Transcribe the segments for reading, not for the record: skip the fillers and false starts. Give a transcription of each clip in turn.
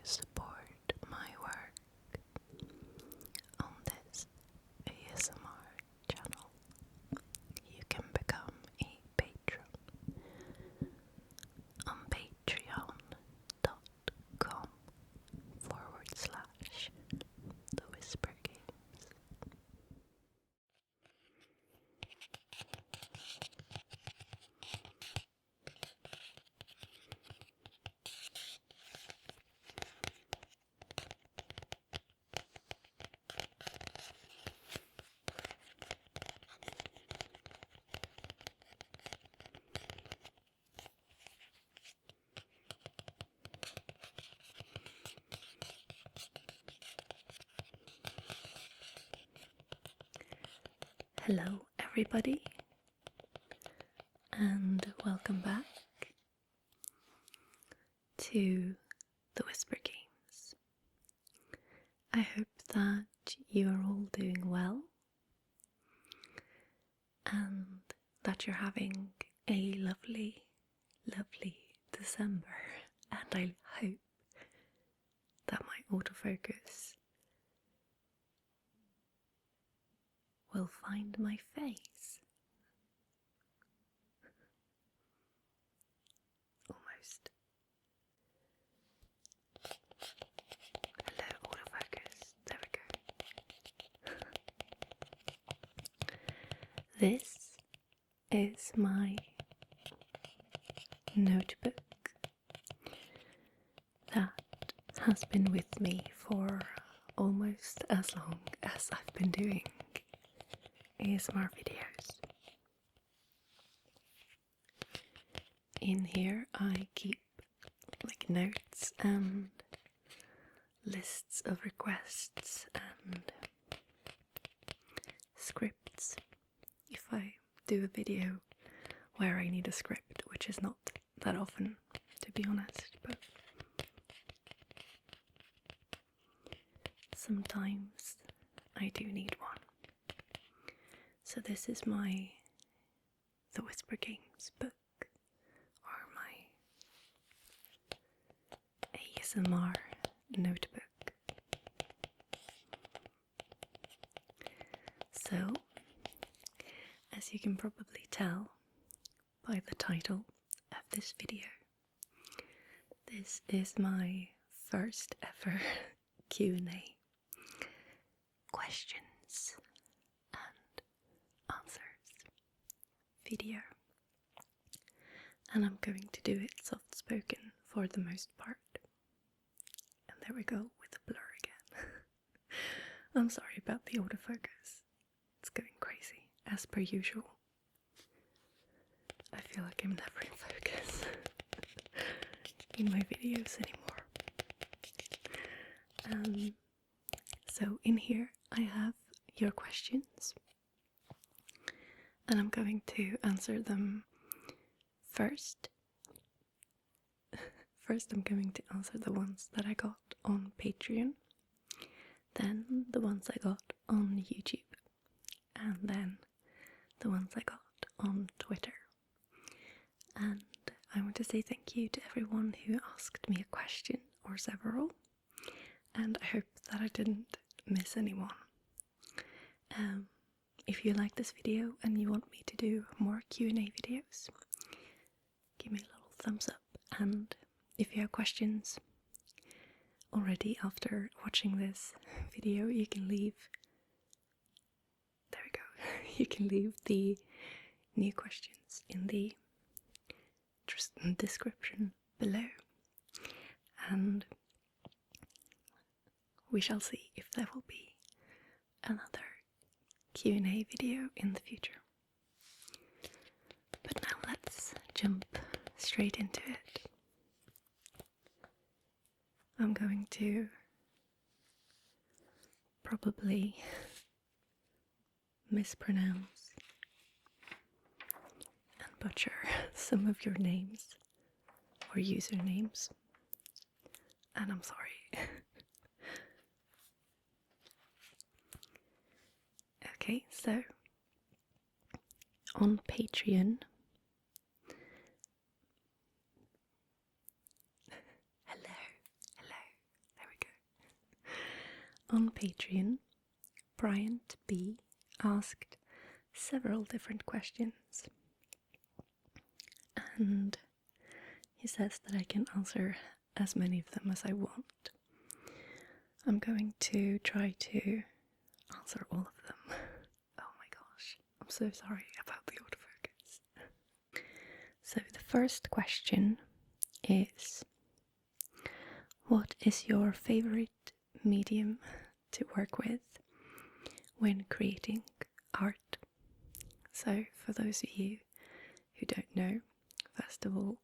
support my work on this ASMR channel, you can become a patron on patreon.com/thewhispergames. Hello everybody, and welcome back to the Whisper Games. I hope that you are all doing well and that you're having a lovely, lovely December, and I hope that my autofocus will find my face. Almost. Hello, autofocus. There we go. This is my notebook that has been with me for almost as long as I've been doing ASMR videos. In here I keep like notes and lists of requests and scripts if I do a video where I need a script, which is not that often, to be honest, but sometimes I do need one. So this is my The Whisper Games book, or my ASMR notebook. So, as you can probably tell by the title of this video, this is my first ever Q&A, questions and answers video, and I'm going to do it soft spoken for the most part. And there we go with the blur again. I'm sorry about the autofocus, it's going crazy as per usual. I feel like I'm never in focus in my videos anymore. So in here I have your questions, and I'm going to answer them first. First I'm going to answer the ones that I got on Patreon, then the ones I got on YouTube, and then the ones I got on Twitter. And I want to say thank you to everyone who asked me a question or several, and I hope that I didn't miss anyone. If you like this video and you want me to do more Q&A videos, give me a little thumbs up, and if you have questions already after watching this video, you can leave, there we go, you can leave the new questions in the description below, and we shall see if there will be another Q&A video in the future. But now let's jump straight into it. I'm going to probably mispronounce and butcher some of your names or usernames, and I'm sorry. Okay, so on Patreon, hello, on Patreon, Bryant B asked several different questions, and he says that I can answer as many of them as I want. I'm going to try to answer all of them. Oh my gosh, I'm so sorry about the autofocus. So the first question is, what is your favorite medium to work with when creating art? So for those of you who don't know, first of all,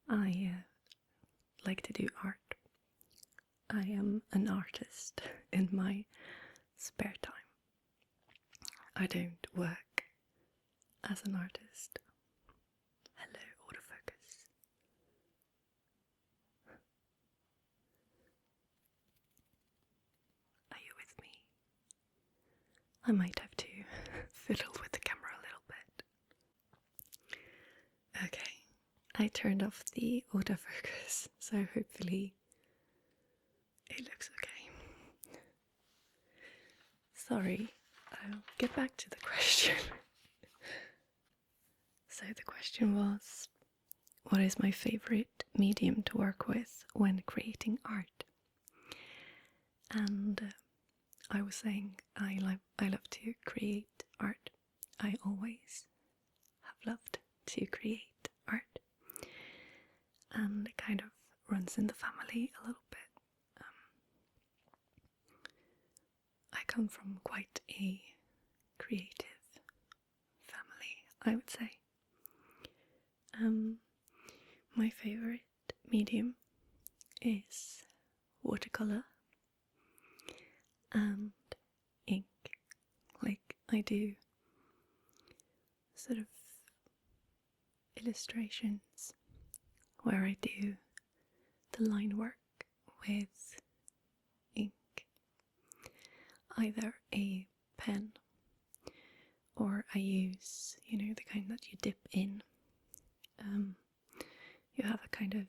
I like to do art. I am an artist in my spare time. I don't work as an artist. Hello, autofocus. Are you with me? I might have to fiddle with the camera a little bit. Okay, I turned off the autofocus, so hopefully it looks okay. Sorry, I'll get back to the question. So the question was, what is my favorite medium to work with when creating art? And I was saying I love to create art. I always have loved to create art. And it kind of runs in the family a little bit. I come from quite a creative family, I would say. My favorite medium is watercolor and ink. Like, I do sort of illustrations where I do the line work with ink, either a pen or I use, the kind that you dip in. You have a kind of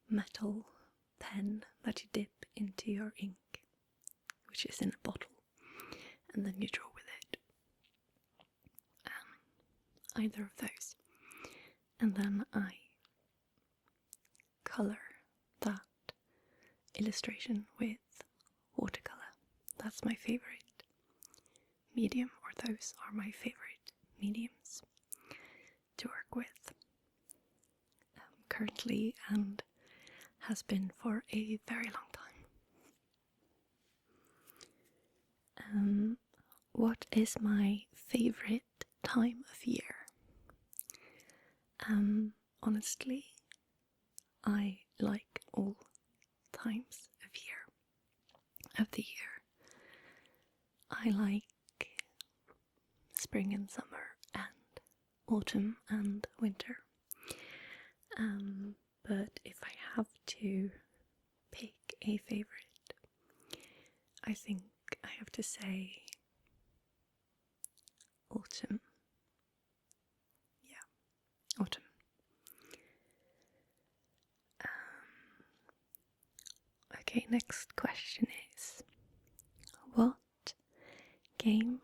metal pen that you dip into your ink, which is in a bottle, and then you draw with it. Either of those. And then I colour that illustration with watercolour. That's my favourite medium, or those are my favourite mediums to work with currently, and has been for a very long time. What is my favourite time of year? Honestly, I like all times of the year. I like spring and summer and autumn and winter. But if I have to pick a favourite, I think I have to say autumn. Yeah, autumn. Okay, next question is, what game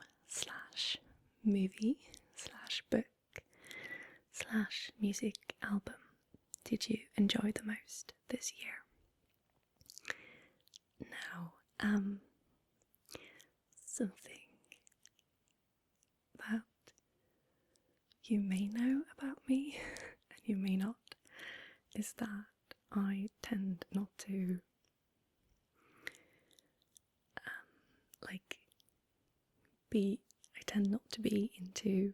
/ movie / book / music album did you enjoy the most this year? Now, something that you may know about me and you may not is that I tend not to be into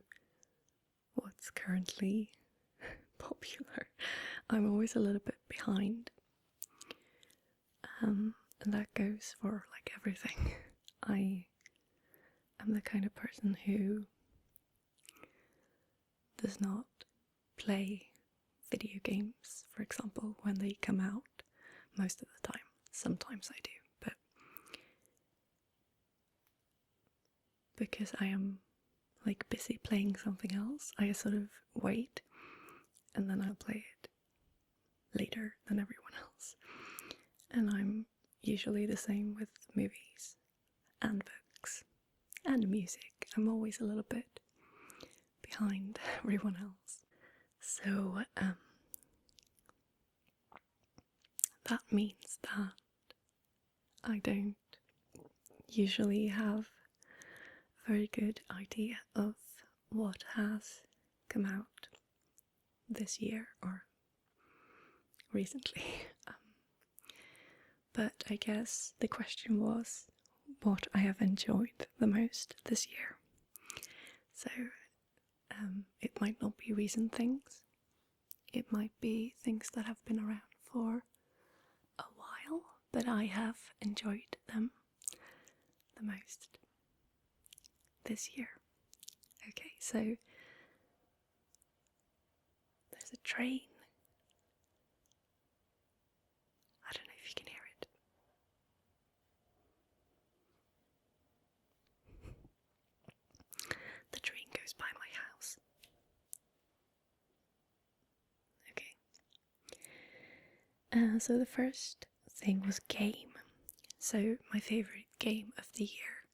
what's currently popular. I'm always a little bit behind, and that goes for like everything. I am the kind of person who does not play video games, for example, when they come out most of the time. Sometimes I do, but because I am like busy playing something else, I sort of wait and then I'll play it later than everyone else. And I'm usually the same with movies and books and music. I'm always a little bit behind everyone else. So that means that I don't usually have a very good idea of what has come out this year or recently. But I guess the question was what I have enjoyed the most this year. So it might not be recent things. It might be things that have been around for a while, but I have enjoyed them the most this year. Okay, so there's a train. I don't know if you can hear it. The train goes by my house. Okay. So the first thing was game. So my favourite game of the year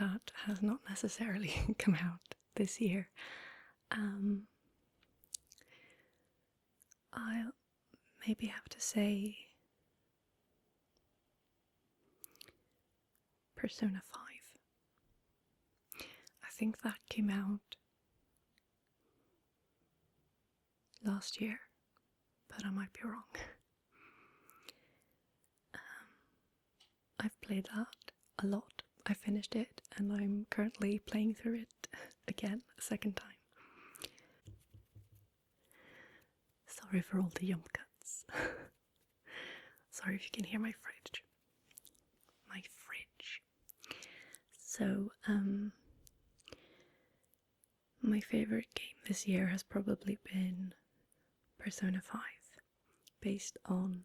that has not necessarily come out this year. I'll maybe have to say Persona 5. I think that came out last year, but I might be wrong. I've played that a lot. I finished it and I'm currently playing through it again a second time. Sorry for all the jump cuts. Sorry if you can hear my fridge. My fridge. So, my favourite game this year has probably been Persona 5, based on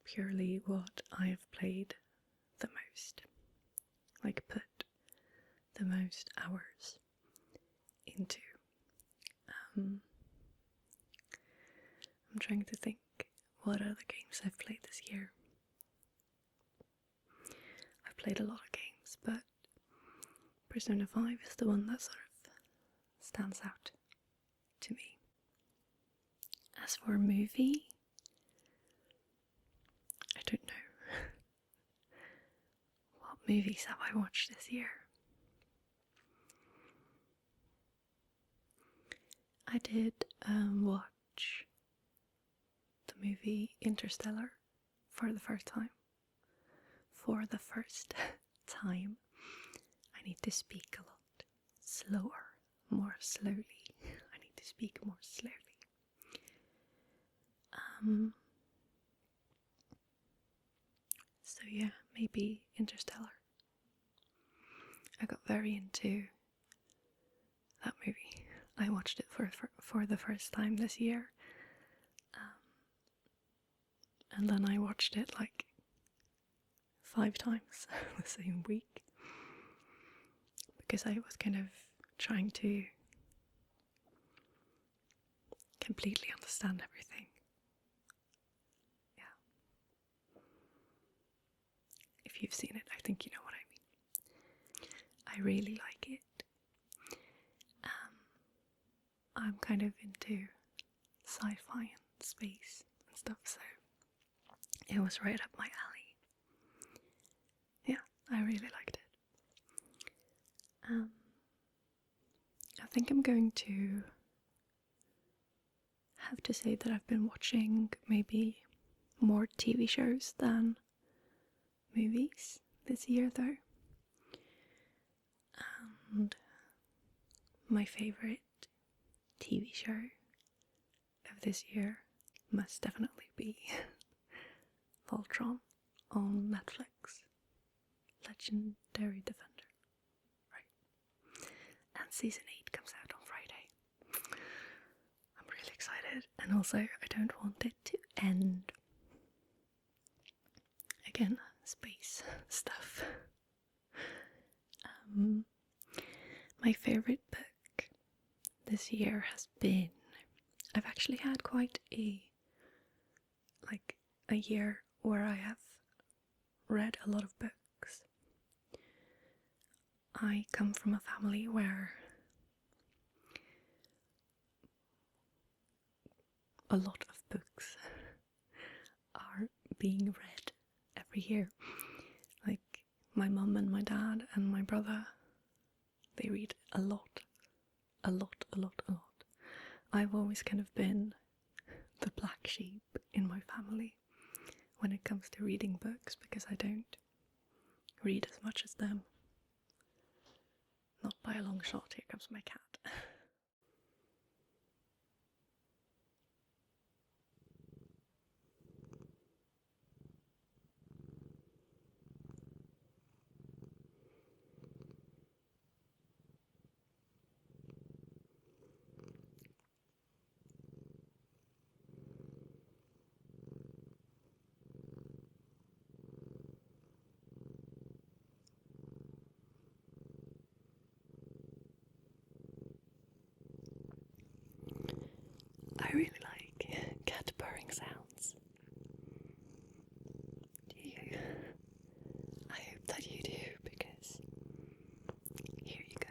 purely what I have played the most. Like, put the most hours into. I'm trying to think what other games I've played this year. I've played a lot of games, but Persona 5 is the one that sort of stands out to me. As for a movie, I don't know. What movies have I watched this year? I did watch the movie Interstellar for the first time. For the first time. I need to speak a lot slower, more slowly. I need to speak more slowly. So yeah, maybe Interstellar. I got very into that movie. I watched it for the first time this year. And then I watched it like 5 times the same week. Because I was kind of trying to completely understand everything. Yeah. If you've seen it, I think you know what I mean. I really like it. I'm kind of into sci-fi and space and stuff, so it was right up my alley. Yeah, I really liked it. I think I'm going to have to say that I've been watching maybe more TV shows than movies this year, though. And my favourite TV show of this year must definitely be Voltron on Netflix. Legendary Defender. Right. And season 8 comes out on Friday. I'm really excited, and also I don't want it to end. Again, space stuff. My favourite book this year has been, I've actually had quite a year where I have read a lot of books. I come from a family where a lot of books are being read every year. Like my mum and my dad and my brother, they read a lot. I've always kind of been the black sheep in my family when it comes to reading books, because I don't read as much as them. Not by a long shot. Here comes my cat. I really like cat purring sounds. Do you? I hope that you do, because here you go.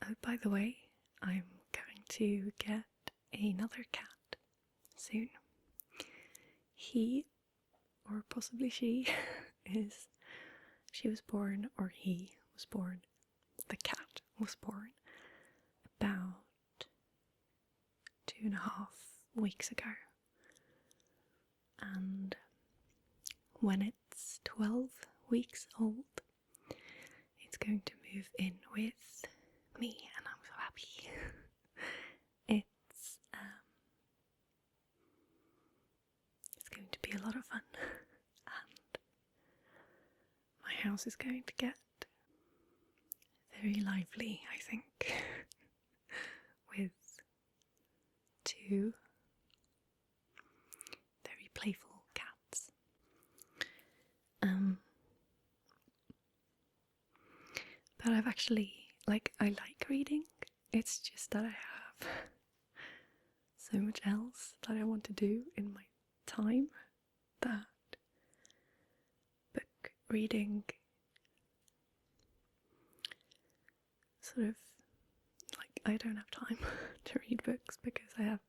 Oh, by the way, I'm going to get another cat soon. He, or possibly she, she was born, or he was born, the cat was born about 2.5 weeks ago. And when it's 12 weeks old, it's going to move in with me, and I'm so happy. It's going to be a lot of fun, and my house is going to get very lively, I think, with 2 very playful cats. But I've actually, I like reading, it's just that I have so much else that I want to do in my time that book reading sort of, I don't have time to read books because I have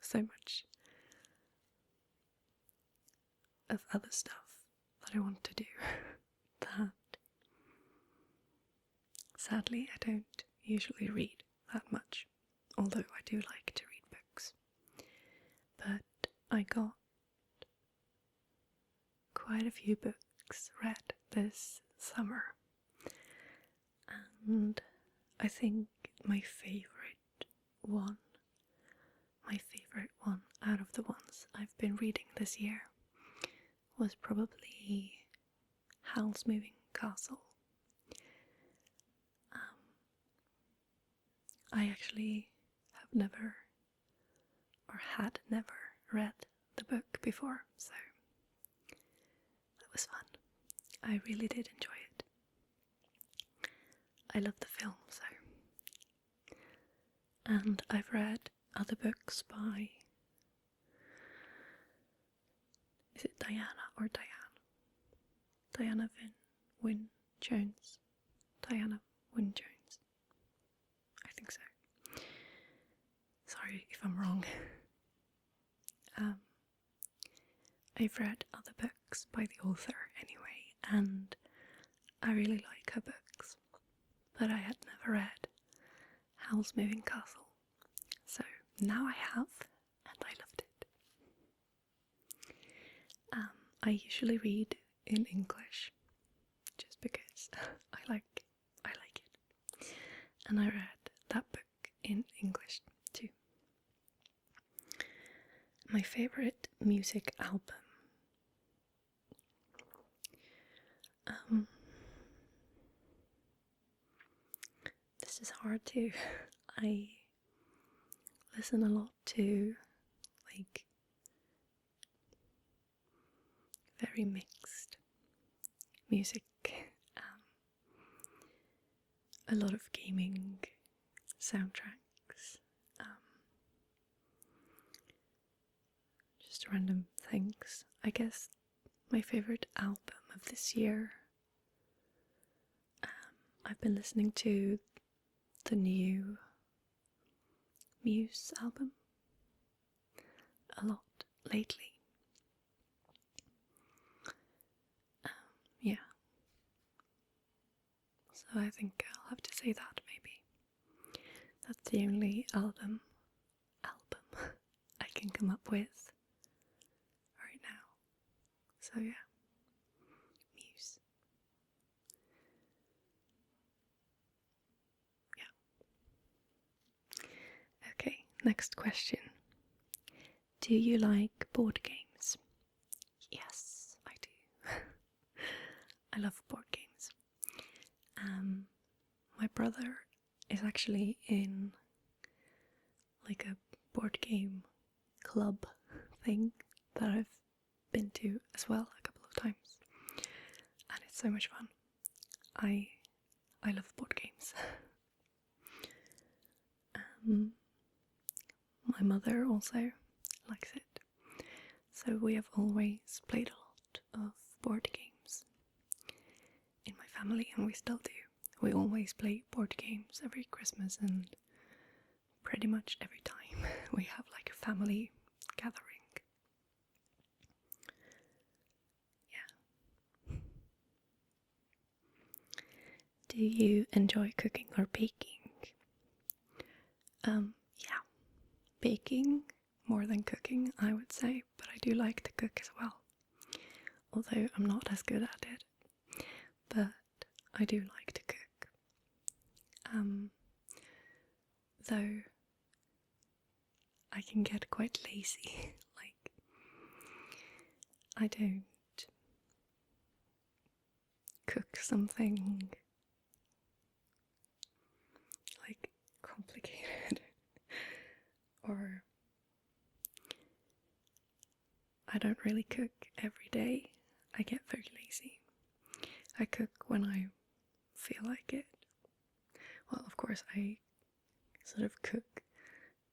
so much of other stuff that I want to do that sadly I don't usually read that much, although I do like to read books. But I got quite a few books read this summer, and I think my favorite one out of the ones I've been reading this year was probably Howl's Moving Castle. I actually have never, or had never, read the book before, so that was fun. I really did enjoy it. I love the film, so. And I've read other books by, is it Diana or Diane? Diana Wynne Jones. Diana Wynne Jones. I think so. Sorry if I'm wrong. I've read other books by the author anyway, and I really like her books, but I had never read Howl's Moving Castle, so now I have, and I loved it. I usually read in English, just because I like it, and I read that book in English too. My favorite music album. just hard to. I listen a lot to like very mixed music, a lot of gaming soundtracks, just random things. I guess my favourite album of this year, I've been listening to the new Muse album a lot lately. Yeah. So I think I'll have to say that maybe. That's the only album I can come up with right now. So yeah, Muse. Yeah. Okay, next question. Do you like board games? Yes, I do. I love board games. My brother is actually in like a board game club thing that I've been to as well a couple of times, and it's so much fun. I love board games. My mother also likes it, so we have always played a lot of board games in my family, and we still do. We always play board games every Christmas, and pretty much every time we have like a family gathering. Yeah. Do you enjoy cooking or baking? Yeah, baking more than cooking, I would say, but I do like to cook as well. Although I'm not as good at it, but I do like to cook. Though I can get quite lazy, like I don't cook something like complicated or I don't really cook every day. I get very lazy. I cook when I feel like it. Well, of course I sort of cook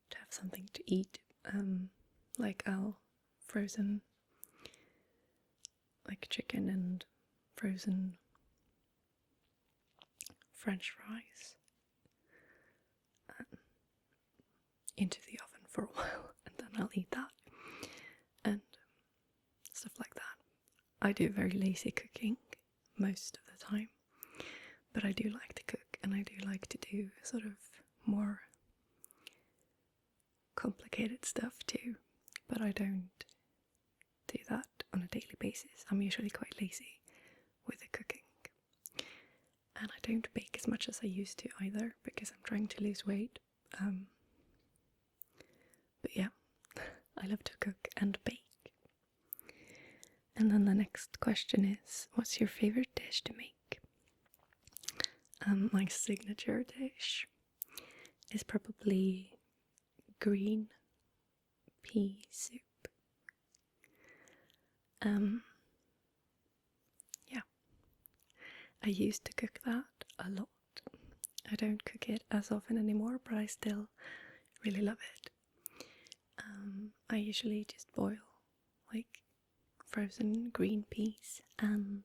to have something to eat. Like I'll frozen like chicken and frozen French fries into the oven for a while, and then I'll eat that and stuff like that. I do very lazy cooking most of the time, but I do like to cook, and I do like to do sort of more complicated stuff too, but I don't do that on a daily basis. I'm usually quite lazy with the cooking, and I don't bake as much as I used to either, because I'm trying to lose weight. But yeah, I love to cook and bake. And then the next question is, what's your favorite dish to make? My signature dish is probably green pea soup. Yeah, I used to cook that a lot. I don't cook it as often anymore, but I still really love it. I usually just boil like frozen green peas and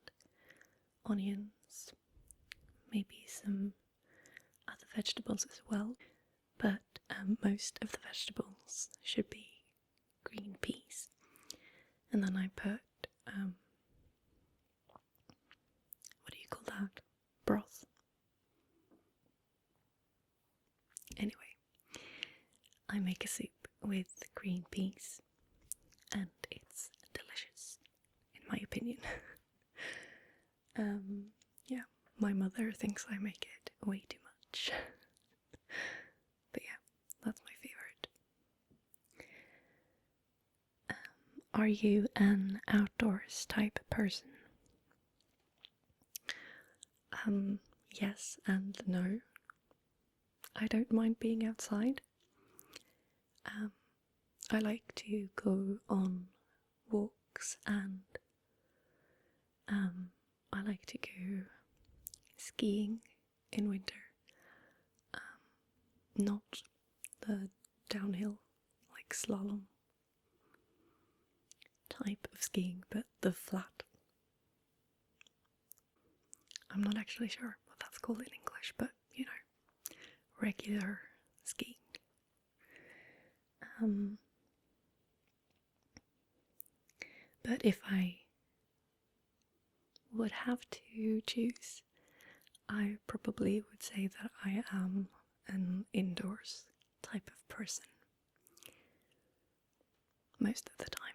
onions, maybe some other vegetables as well, but most of the vegetables should be green peas. And then I put, what do you call that? Broth. Anyway, I make a soup with green peas, and it's delicious, in my opinion. Yeah, my mother thinks I make it way too much. But yeah, that's my favorite. Are you an outdoors type person? Yes and no. I don't mind being outside. I like to go on walks, and I like to go skiing in winter. Not the downhill, like slalom type of skiing, but the flat. I'm not actually sure what that's called in English, but you know, regular skiing. But if I would have to choose, I probably would say that I am an indoors type of person most of the time.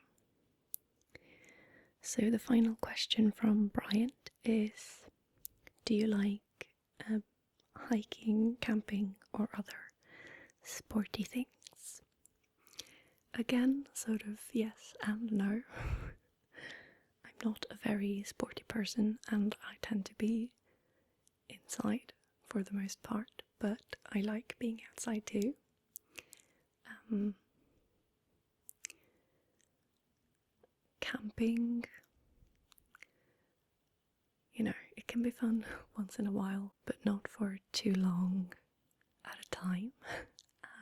So the final question from Bryant is, do you like hiking, camping, or other sporty things? Again, sort of yes and no. I'm not a very sporty person, and I tend to be inside for the most part, but I like being outside too. Camping, you know, it can be fun once in a while, but not for too long at a time,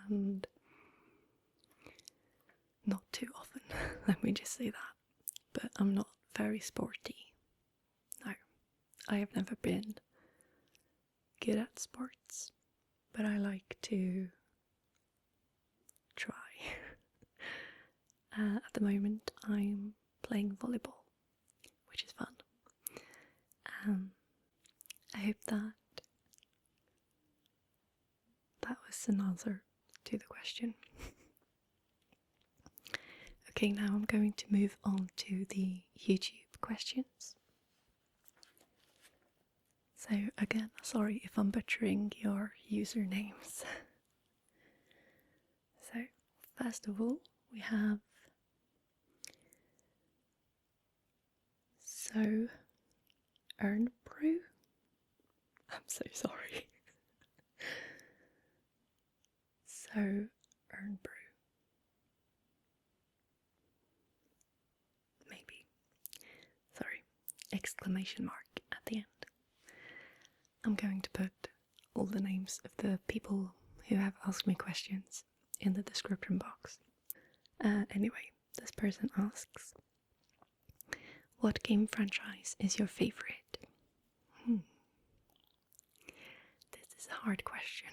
and not too often, let me just say that. But I'm not very sporty. No, I have never been good at sports, but I like to try. At the moment I'm playing volleyball, which is fun. I hope that was an answer to the question. Okay, now I'm going to move on to the YouTube questions. So again, sorry if I'm butchering your usernames. So first of all, we have Irnbru. I'm so sorry. Irnbru. Maybe. Sorry. Exclamation mark at the end. I'm going to put all the names of the people who have asked me questions in the description box. Anyway, this person asks, what game franchise is your favorite? This is a hard question.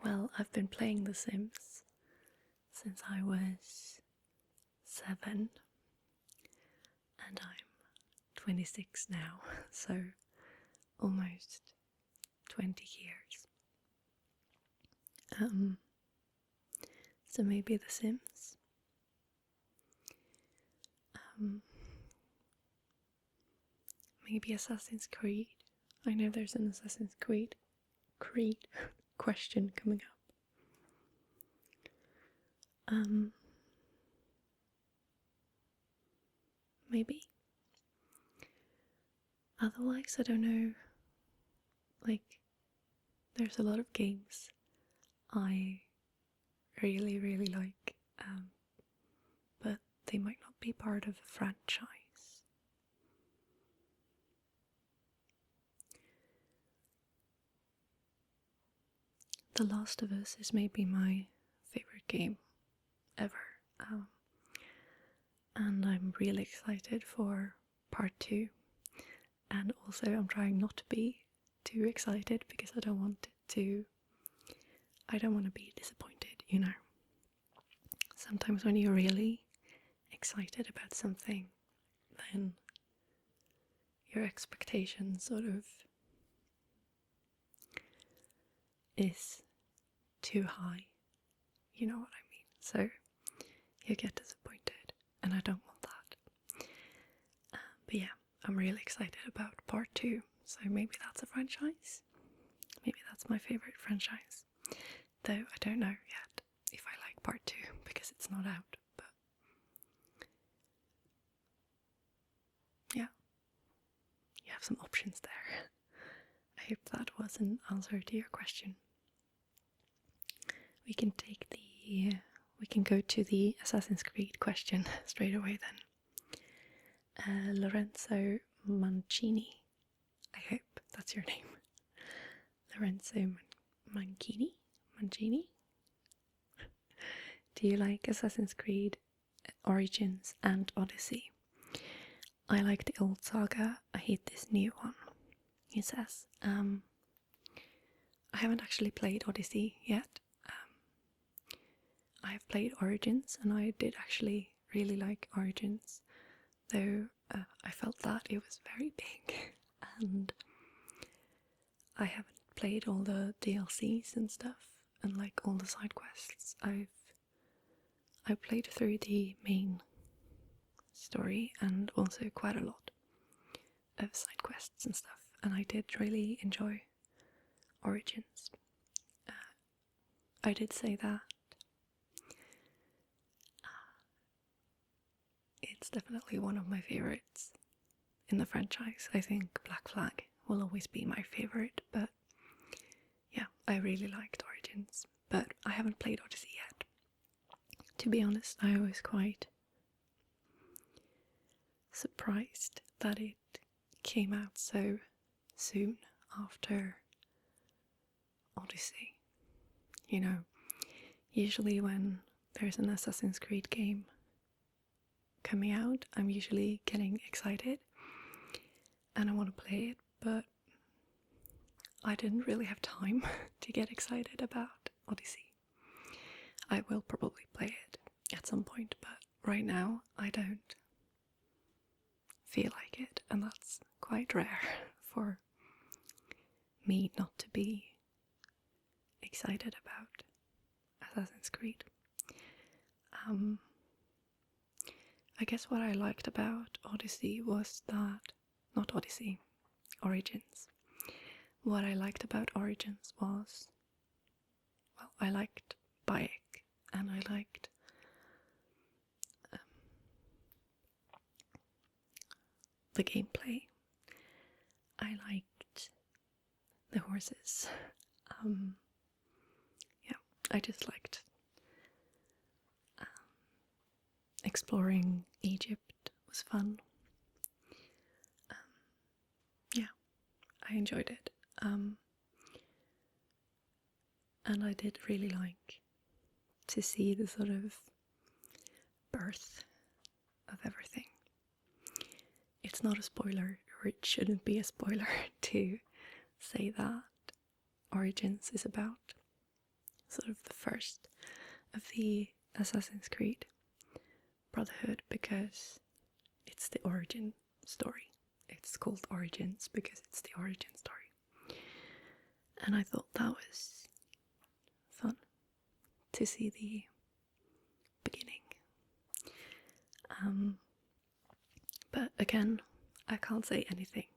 Well, I've been playing The Sims since I was 7, and I'm 26 now, so almost 20 years. So maybe The Sims. Maybe Assassin's Creed. I know there's an Assassin's Creed question coming up. Maybe. Otherwise, I don't know. Like, there's a lot of games I really, really like, but they might not be part of a franchise. The Last of Us is maybe my favorite game ever, and I'm really excited for part 2, and also I'm trying not to be too excited because I don't want to be disappointed, you know. Sometimes when you're really excited about something, then your expectation sort of is too high, you know what I mean? So you get disappointed, and I don't want that. But yeah, I'm really excited about part 2, so maybe that's a franchise. Maybe that's my favorite franchise, though I don't know yet if I like part 2 because it's not out. But yeah, you have some options there. I hope that was an answer to your question. We can go to the Assassin's Creed question straight away then. Lorenzo Mancini, I hope that's your name. Lorenzo Mancini? Do you like Assassin's Creed Origins and Odyssey? I like the old saga, I hate this new one, he says. I haven't actually played Odyssey yet. I have played Origins, and I did actually really like Origins, though I felt that it was very big, and I haven't played all the DLCs and stuff, and like all the side quests. I played through the main story and also quite a lot of side quests and stuff, and I did really enjoy Origins. I did say that it's definitely one of my favorites in the franchise. I think Black Flag will always be my favorite, but yeah, I really liked Origins, but I haven't played Odyssey yet. To be honest, I was quite surprised that it came out so soon after Odyssey. You know, usually when there's an Assassin's Creed game coming out, I'm usually getting excited and I want to play it, but I didn't really have time to get excited about Odyssey. I will probably play it at some point, but right now I don't feel like it, and that's quite rare for me not to be excited about Assassin's Creed. I guess what I liked about Odyssey was that, not Odyssey, Origins. What I liked about Origins was, well, I liked Bayek, and I liked the gameplay. I liked the horses. Yeah, I just liked exploring Egypt. Was fun. Yeah, I enjoyed it. And I did really like to see the sort of birth of everything. It's not a spoiler, or it shouldn't be a spoiler, to say that Origins is about sort of the first of the Assassin's Creed Brotherhood, because it's the origin story. It's called Origins because it's the origin story. And I thought that was fun to see the beginning. But again, I can't say anything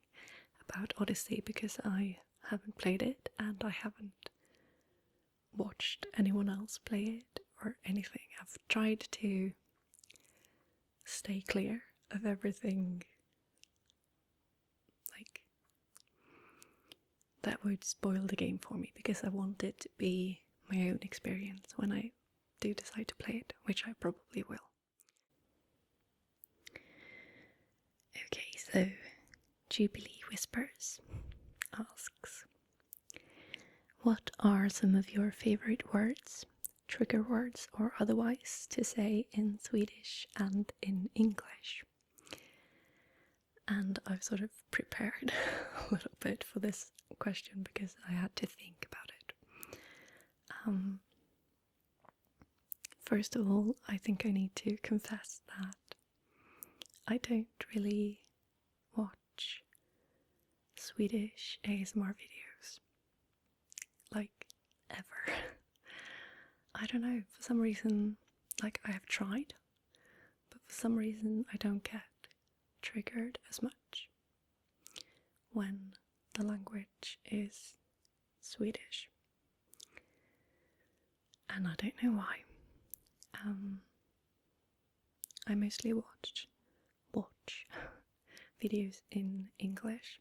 about Odyssey because I haven't played it and I haven't watched anyone else play it or anything. I've tried to stay clear of everything like that would spoil the game for me, because I want it to be my own experience when I do decide to play it, which I probably will. Okay, so JubileeWhispers asks, what are some of your favorite words, trigger words or otherwise, to say in Swedish and in English? And I've sort of prepared a little bit for this question because I had to think about it. First of all, I think I need to confess that I don't really watch Swedish ASMR videos, like, ever. I don't know, for some reason, like, I have tried, but for some reason I don't get triggered as much when the language is Swedish. And I don't know why. I mostly watch videos in English,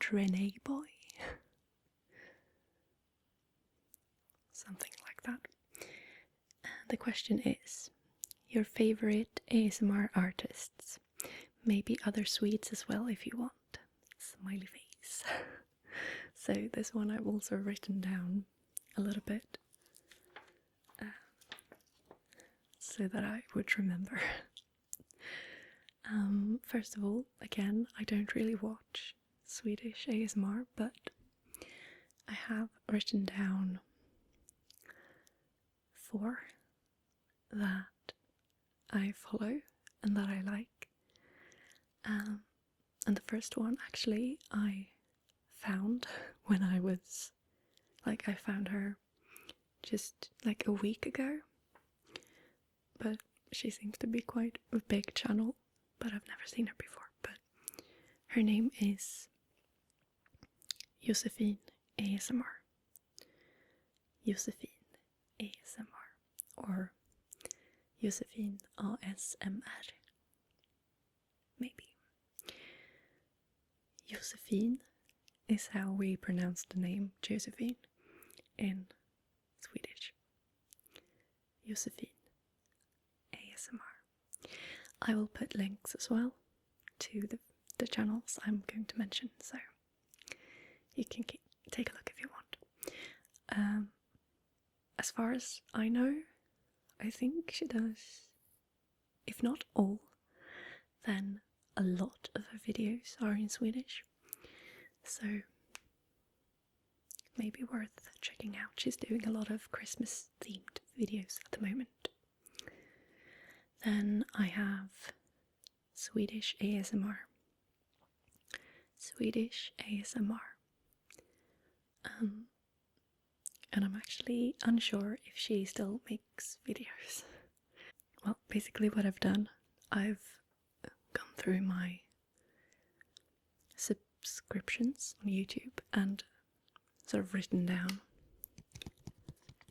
Draeneiboy. Something like that. And the question is, your favorite ASMR artists? Maybe other Swedes as well if you want. Smiley face. So this one I've also written down a little bit so that I would remember. First of all, again, I don't really watch Swedish ASMR, but I have written down 4 that I follow and that I like. And the first one actually I found when I was, like, I found her just like a week ago, but she seems to be quite a big channel, but I've never seen her before. But her name is Josephine ASMR. Josephine ASMR, or Josephine ASMR, maybe. Josephine is how we pronounce the name Josephine in Swedish. Josephine ASMR. I will put links as well to the channels I'm going to mention, so you can take a look if you want. As far as I know, I think she does, if not all, then a lot of her videos are in Swedish, so maybe worth checking out. She's doing a lot of Christmas themed videos at the moment. Then I have Swedish ASMR. Swedish ASMR. And I'm actually unsure if she still makes videos. Well, basically what I've done, I've gone through my subscriptions on YouTube and sort of written down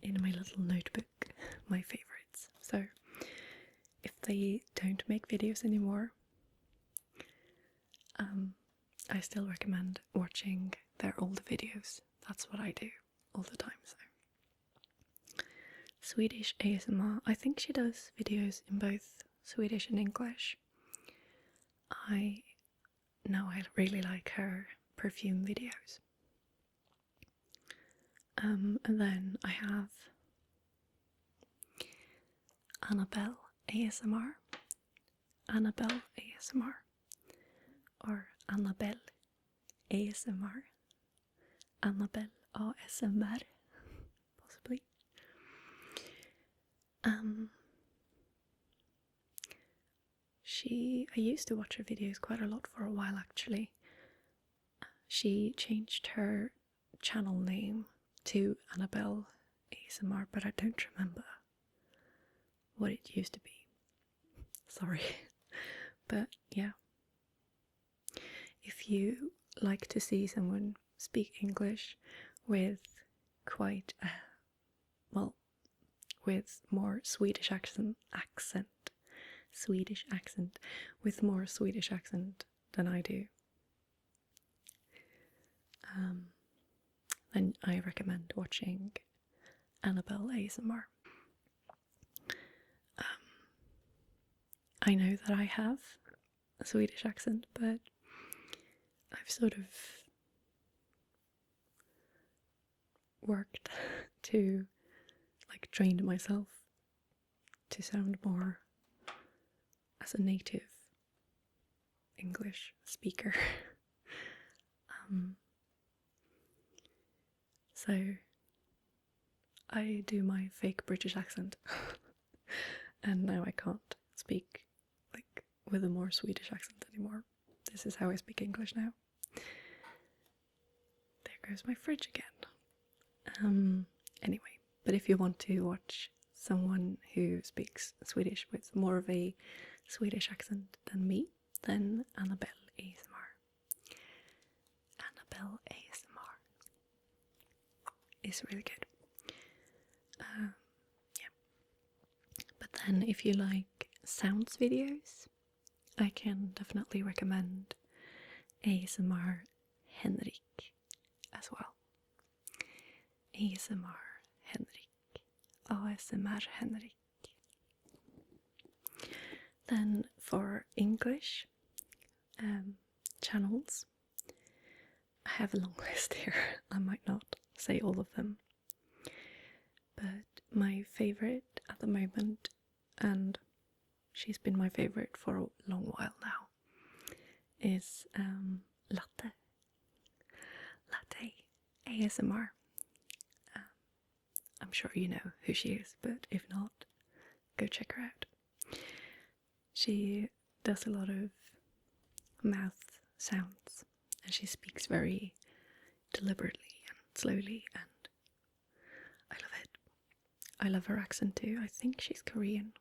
in my little notebook my favorites. So if they don't make videos anymore, I still recommend watching their older videos. That's what I do all the time. So Swedish ASMR, I think she does videos in both Swedish and English. I know I really like her perfume videos. And then I have Annabelle ASMR. Annabelle ASMR. Or Annabelle ASMR. Annabelle ASMR, possibly. I used to watch her videos quite a lot for a while actually. She changed her channel name to Annabelle ASMR, but I don't remember what it used to be. Sorry. But yeah. If you like to see someone speak English with quite with more Swedish accent, with more Swedish accent than I do, then I recommend watching Annabelle ASMR. I know that I have a Swedish accent, but I've sort of worked to train myself to sound more as a native English speaker. So I do my fake British accent and now I can't speak with a more Swedish accent anymore. This is how I speak English now. There goes my fridge again. Anyway, but if you want to watch someone who speaks Swedish with more of a Swedish accent than me, then Annabelle ASMR. Annabelle ASMR is really good. Yeah. But then if you like sounds videos, I can definitely recommend ASMR Henrik as well. ASMR Henrik. ASMR Henrik. Then for English channels, I have a long list here. I might not say all of them. But my favorite at the moment, and she's been my favorite for a long while now, is Latte ASMR. I'm sure you know who she is, but if not, go check her out. She does a lot of mouth sounds, and she speaks very deliberately and slowly, and I love it. I love her accent too. I think she's Korean,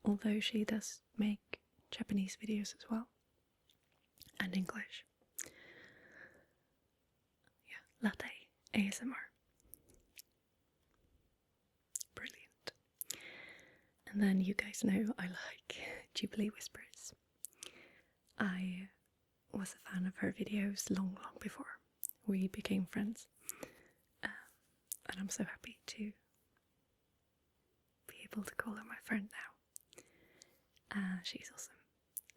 although she does make Japanese videos as well, and English. Yeah, Latte ASMR. Brilliant. And then you guys know I like JubileeWhispers. I was a fan of her videos long before we became friends. And I'm so happy to be able to call her my friend now. She's awesome.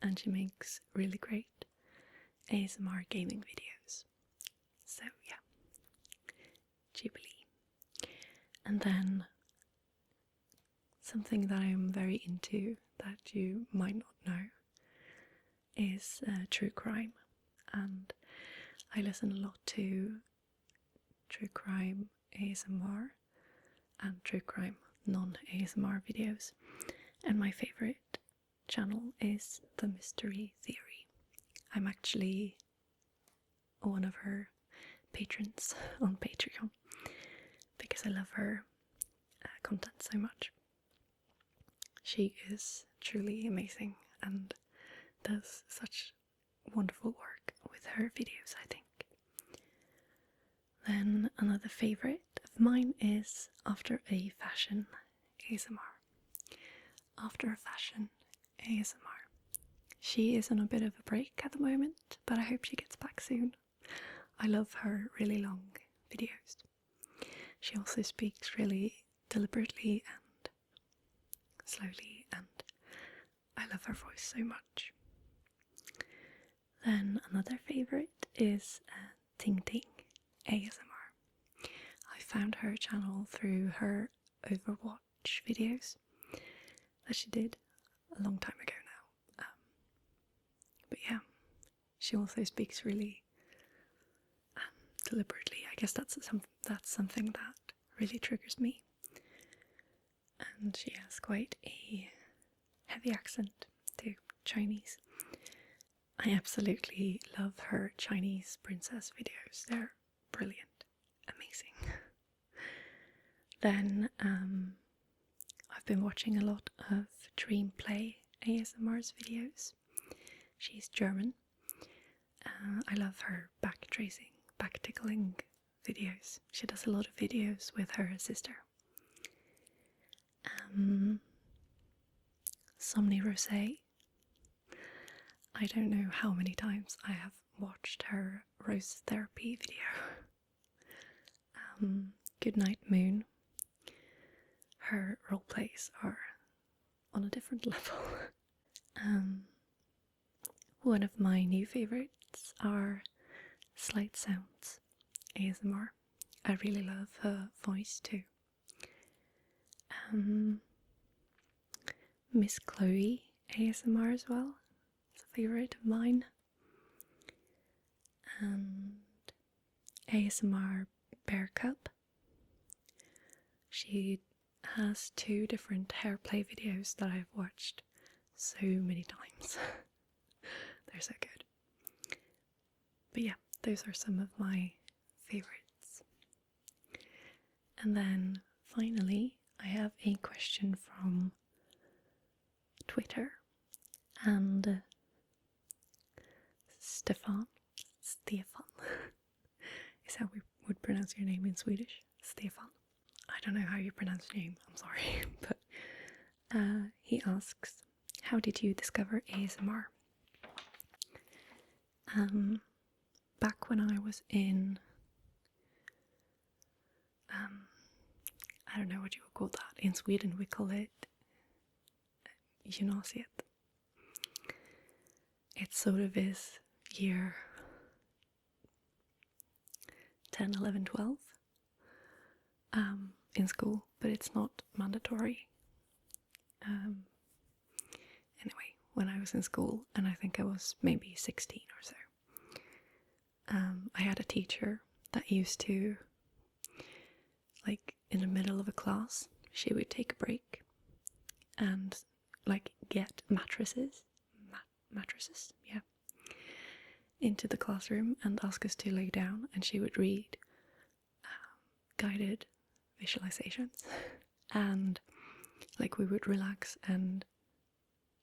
And she makes really great ASMR gaming videos. So yeah, Jubilee. And then something that I'm very into that you might not know is true crime. And I listen a lot to true crime ASMR and true crime non-ASMR videos, and my favorite channel is The Mystery Theory. I'm actually one of her patrons on Patreon because I love her content so much. She is truly amazing and does such wonderful work with her videos, I think. Then another favourite of mine is After a Fashion ASMR. After a Fashion ASMR. She is on a bit of a break at the moment, but I hope she gets back soon. I love her really long videos. She also speaks really deliberately and slowly, and I love her voice so much. Then another favourite is Ting Ting ASMR. I found her channel through her Overwatch videos that she did a long time ago now. But yeah, she also speaks really deliberately. I guess that's something that really triggers me. And she has quite a heavy accent too, Chinese. I absolutely love her Chinese princess videos. They're brilliant, amazing. Then I've been watching a lot of Dreamplay ASMR's videos. She's German. I love her back tracing, back tickling videos. She does a lot of videos with her sister. Somni Rosé. I don't know how many times I have watched her rose therapy video. Goodnight Moon. Her role plays are on a different level. One of my new favorites are Slight Sounds ASMR. I really love her voice too. Miss Chloe ASMR as well. It's a favorite of mine. And ASMR Bear Cup. She has 2 different hair play videos that I've watched so many times. They're so good. But yeah, those are some of my favorites. And then finally, I have a question from Twitter, and Stefan is how we would pronounce your name in Swedish. Stefan. I don't know how you pronounce your name, I'm sorry, but he asks, how did you discover ASMR? back when I was in, I don't know what you would call that. In Sweden we call it gymnasiet. It sort of is year 10, 11, 12 in school, but it's not mandatory. Anyway, when I was in school, and I think I was maybe 16 or so, I had a teacher that used to, like, in the middle of a class, she would take a break and, like, get mattresses, yeah, into the classroom and ask us to lay down, and she would read guided visualizations, and, like, we would relax, and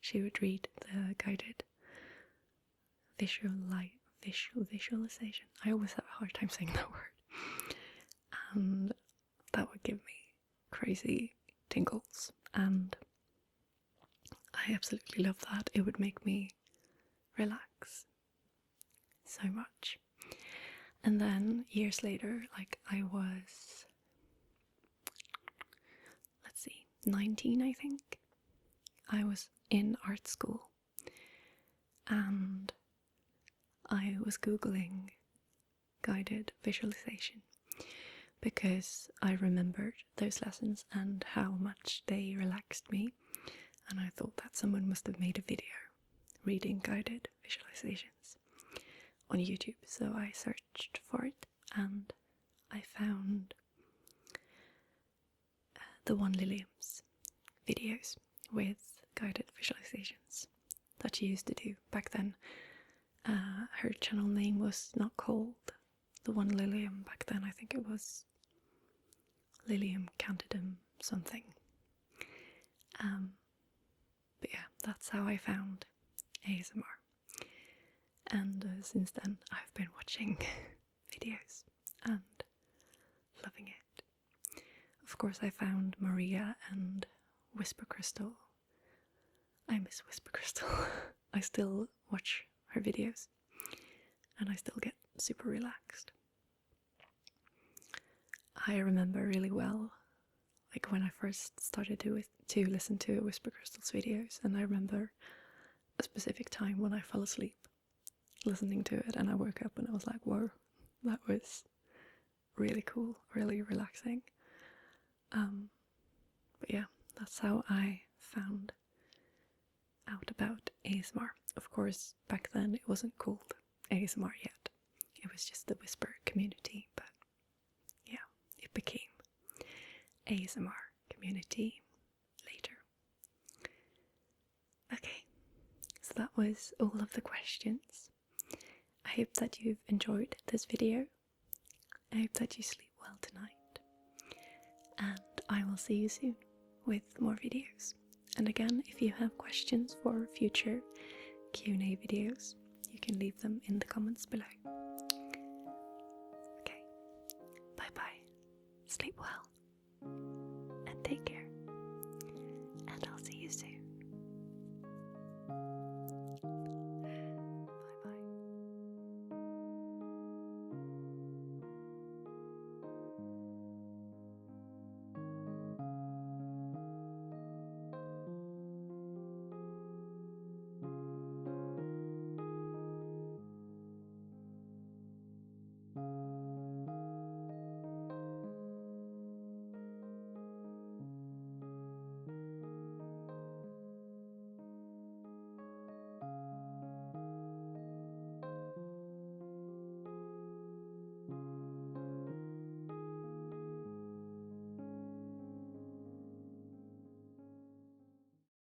she would read the guided visualization. I always have a hard time saying that word. And that would give me crazy tingles. And I absolutely love that. It would make me relax so much. And then years later, like I was, 19, I think. I was in art school and I was Googling guided visualization because I remembered those lessons and how much they relaxed me, and I thought that someone must have made a video reading guided visualizations on YouTube. So I searched for it and I found the one Lilium's videos with guided visualizations that she used to do back then. Her channel name was not called the one Lilium back then. I think it was Lilium Candidum something. But yeah, that's how I found ASMR. And since then I've been watching videos and loving it. Of course I found Maria and Whisper Crystal. I miss Whisper Crystal. I still watch her videos and I still get super relaxed. I remember really well, like when I first started to listen to Whisper Crystal's videos, and I remember a specific time when I fell asleep listening to it, and I woke up and I was like, whoa, that was really cool, really relaxing. But yeah, that's how I found out about ASMR. Of course, back then it wasn't called ASMR yet. It was just the Whisper community, but yeah, it became ASMR community later. Okay, so that was all of the questions. I hope that you've enjoyed this video. I hope that you sleep well tonight. And I will see you soon with more videos. And again, if you have questions for future Q&A videos, you can leave them in the comments below. Okay, bye bye. Sleep well.